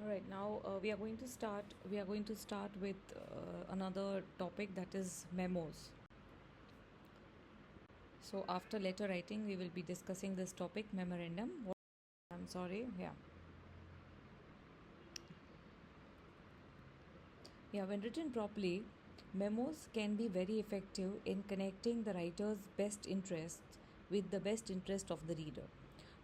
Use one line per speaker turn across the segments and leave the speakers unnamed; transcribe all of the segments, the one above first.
All right, now we are going to start. We are going to start with another topic, that is memos. So after letter writing, we will be discussing this topic, memorandum. I'm sorry. Yeah. When written properly, memos can be very effective in connecting the writer's best interests with the best interest of the reader.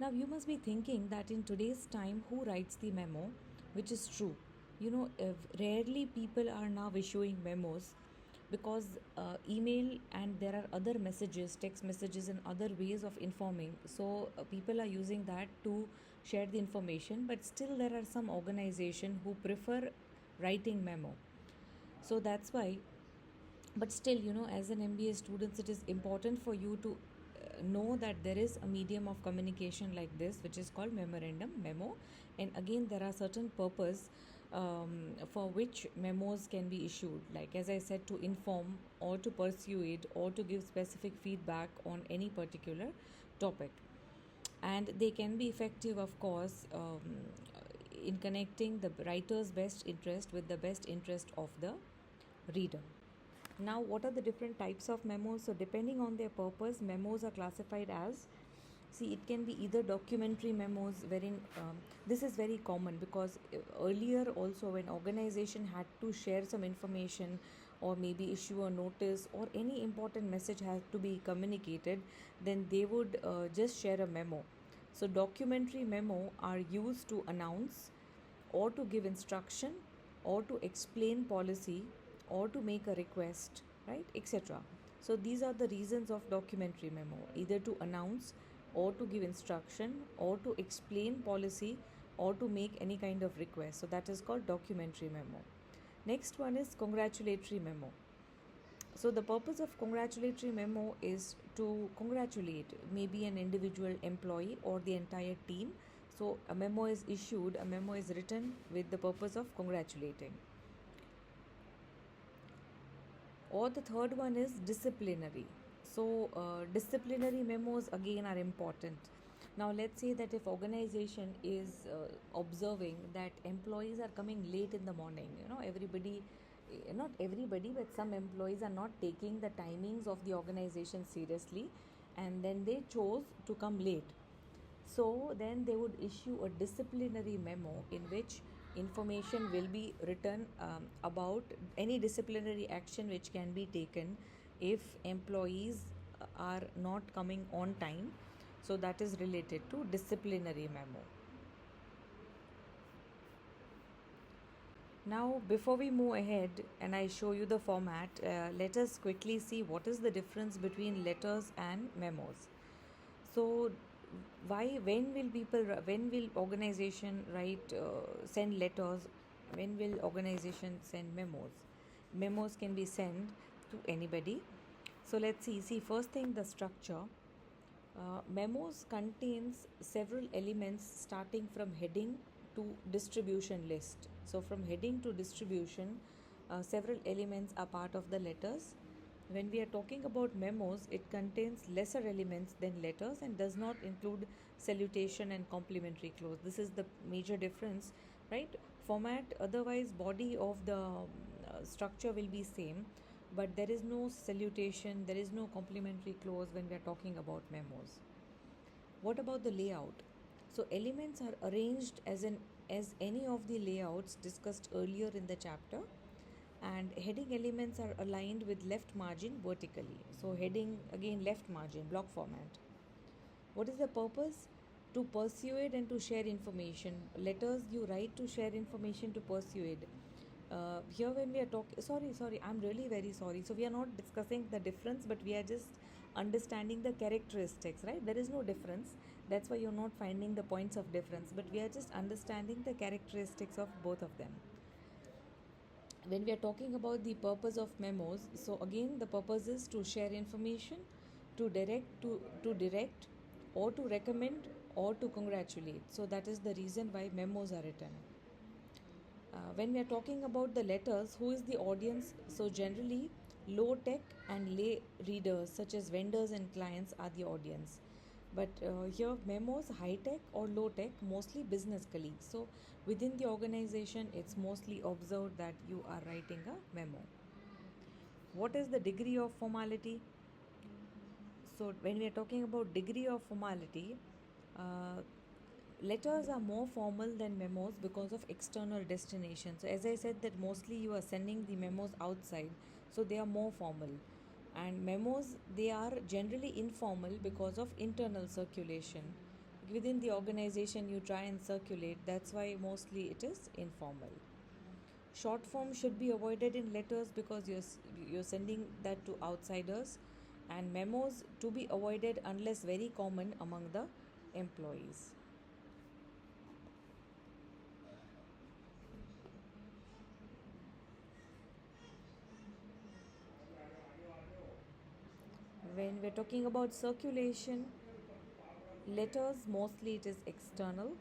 Now, you must be thinking that in today's time, who writes the memo? Which is true. Rarely people are now issuing memos because email and there are other messages, text messages, and other ways of informing. So, people are using that to share the information, but still, there are some organization who prefer writing memo. So that's why, but still, as an MBA student, it is important for you to know that there is a medium of communication like this, which is called memorandum, memo. And again, there are certain purpose for which memos can be issued, like as I said, to inform or to persuade or to give specific feedback on any particular topic. And they can be effective, of course, in connecting the writer's best interest with the best interest of the reader. Now, what are the different types of memos? So, depending on their purpose, memos are classified as, see, it can be either documentary memos, wherein this is very common because earlier also, when organization had to share some information or maybe issue a notice or any important message had to be communicated, then they would just share a memo. So, documentary memo are used to announce or to give instruction or to explain policy or to make a request, right, etc. So these are the reasons of documentary memo, either to announce or to give instruction or to explain policy or to make any kind of request. So that is called documentary memo. Next one is congratulatory memo. So the purpose of congratulatory memo is to congratulate maybe an individual employee or the entire team. So a memo is issued, a memo is written with the purpose of congratulating. Or the third one is disciplinary. So disciplinary memos again are important. Now let's say that if organization is observing that employees are coming late in the morning, everybody, not everybody, but some employees are not taking the timings of the organization seriously, and then they chose to come late. So then they would issue a disciplinary memo in which information will be written about any disciplinary action which can be taken if employees are not coming on time. So that is related to disciplinary memo. Now, before we move ahead and I show you the format, let us quickly see what is the difference between letters and memos. So when will organization send letters, when will organization send memos can be sent to anybody. So let's see first thing, the structure. Memos contains several elements starting from heading to distribution list. So from heading to distribution, several elements are part of the letters. When we are talking about memos, it contains lesser elements than letters and does not include salutation and complimentary clause. This is the major difference, right? Format, otherwise body of the structure will be same, but there is no salutation, there is no complimentary clause when we are talking about memos. What about the layout? So elements are arranged as any of the layouts discussed earlier in the chapter, and heading elements are aligned with left margin vertically. So heading again left margin, block format. What is the purpose? To persuade and to share information. Letters you write to share information, to persuade. Here when we are talking, sorry, I'm really very sorry. So we are not discussing the difference, but we are just understanding the characteristics, right? There is no difference. That's why you're not finding the points of difference, but we are just understanding the characteristics of both of them. When we are talking about the purpose of memos, so again the purpose is to share information, to direct or to recommend or to congratulate. So that is the reason why memos are written. When we are talking about the letters, who is the audience? So generally low tech and lay readers such as vendors and clients are the audience. But here, memos high tech or low tech, mostly business colleagues. So within the organization, it's mostly observed that you are writing a memo. What is the degree of formality? So when we are talking about degree of formality, uh, letters are more formal than memos because of external destination. So as I said, that mostly you are sending the memos outside, so they are more formal. And memos, they are generally informal because of internal circulation. Within the organization you try and circulate, that's why mostly it is informal. Short form should be avoided in letters because you're sending that to outsiders, and memos to be avoided unless very common among the employees. When we're talking about circulation, letters mostly it is external,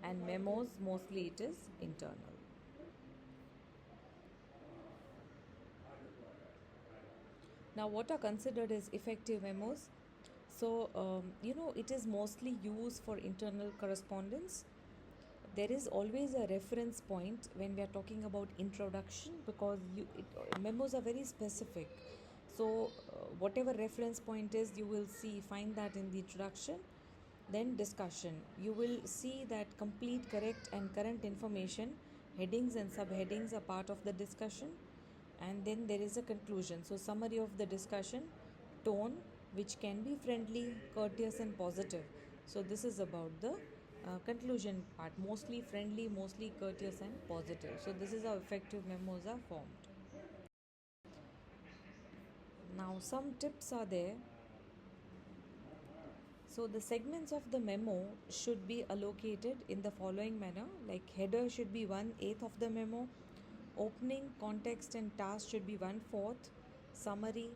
and memos mostly it is internal. Now, what are considered as effective memos? So, it is mostly used for internal correspondence. There is always a reference point when we are talking about introduction, because memos are very specific. So, whatever reference point is, you will find that in the introduction. Then discussion, you will see that complete, correct, and current information, headings and subheadings are part of the discussion. And then there is a conclusion. So, summary of the discussion, tone, which can be friendly, courteous, and positive. So, this is about the conclusion part, mostly friendly, mostly courteous, and positive. So, this is how effective memos are formed. Now, some tips are there. So the segments of the memo should be allocated in the following manner, like header should be 1/8 of the memo, opening, context, and task should be 1/4, summary,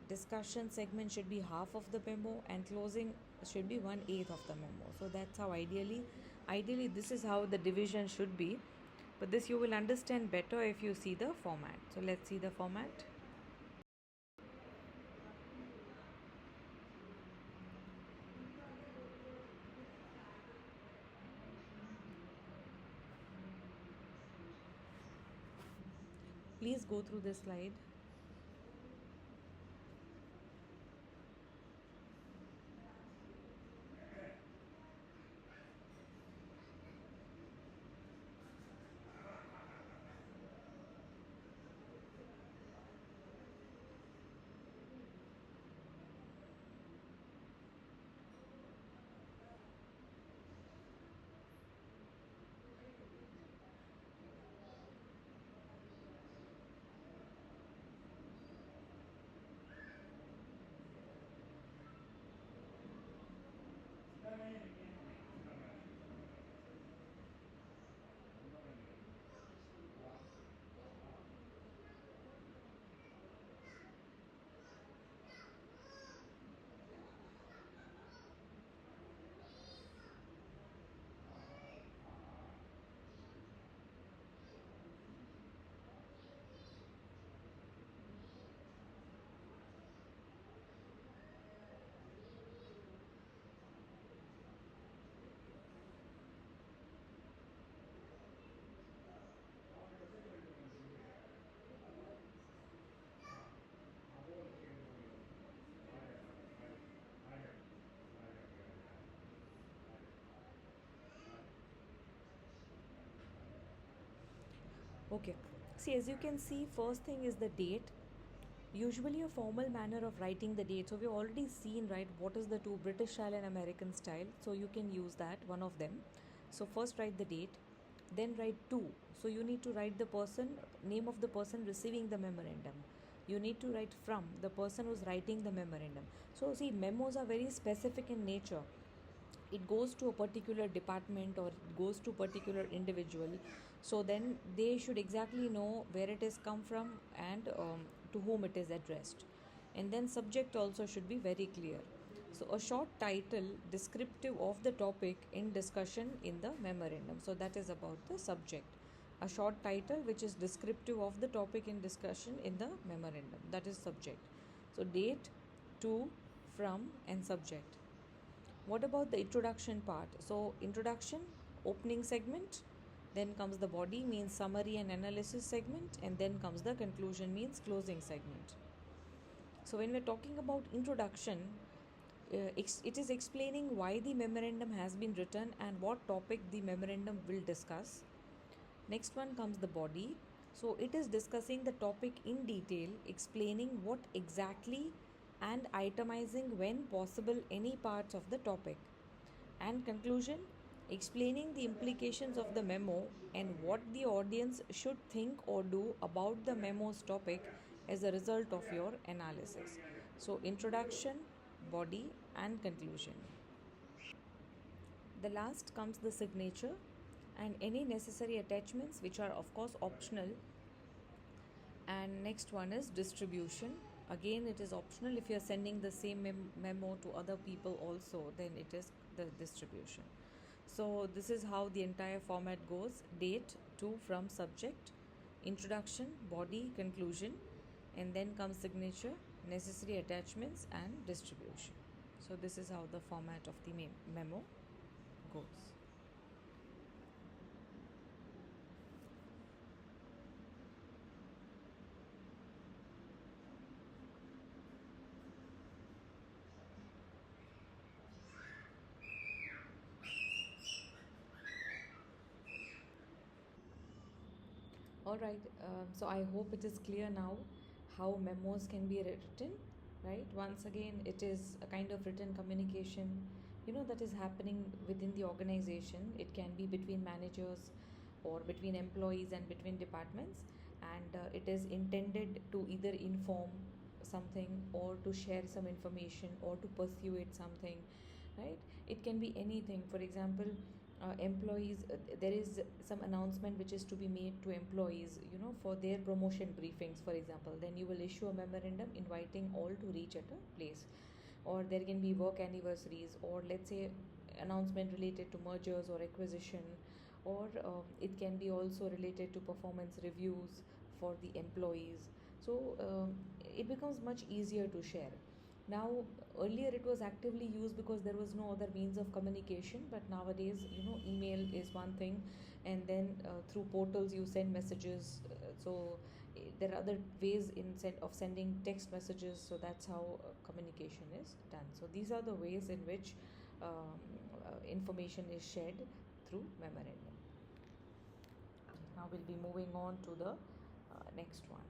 discussion segment should be half of the memo, and closing should be 1/8 of the memo. So that's how ideally this is how the division should be. But this you will understand better if you see the format. So let's see the format. Please go through this slide. Okay. See, as you can see, first thing is the date. Usually, a formal manner of writing the date. So, we've already seen, right, what is the two, British style and American style. So, you can use that, one of them. So, first write the date, then write to. So, you need to write the person, name of the person receiving the memorandum. You need to write from the person who's writing the memorandum. So, see, memos are very specific in nature. It goes to a particular department or it goes to a particular individual, so then they should exactly know where it is come from and to whom it is addressed. And then subject also should be very clear. So a short title descriptive of the topic in discussion in the memorandum, so that is about the subject. A short title which is descriptive of the topic in discussion in the memorandum, that is subject. So date, to, from, and subject. What about the introduction part? So, introduction, opening segment, then comes the body, means summary and analysis segment, and then comes the conclusion, means closing segment. So, when we're talking about introduction, it is explaining why the memorandum has been written and what topic the memorandum will discuss. Next one comes the body. So, it is discussing the topic in detail, explaining what exactly and itemizing when possible any parts of the topic. And conclusion, explaining the implications of the memo and what the audience should think or do about the memo's topic as a result of your analysis. So, introduction, body, and conclusion. The last comes the signature and any necessary attachments, which are of course optional. And next one is distribution. Again, it is optional. If you are sending the same memo to other people also, then it is the distribution. So this is how the entire format goes: date, to, from, subject, introduction, body, conclusion, and then comes signature, necessary attachments, and distribution. So this is how the format of the memo goes. All right, so I hope it is clear now how memos can be written, right? Once again, it is a kind of written communication, that is happening within the organization. It can be between managers or between employees and between departments, and it is intended to either inform something or to share some information or to persuade something, right? It can be anything. For example, employees, there is some announcement which is to be made to employees, for their promotion briefings, for example. Then you will issue a memorandum inviting all to reach at a place. Or there can be work anniversaries, or let's say announcement related to mergers or acquisition, or it can be also related to performance reviews for the employees. So it becomes much easier to share. Now, earlier it was actively used because there was no other means of communication, but nowadays, email is one thing, and then through portals you send messages. There are other ways of sending text messages, so that's how communication is done. So these are the ways in which information is shared through memorandum. Now we'll be moving on to the next one.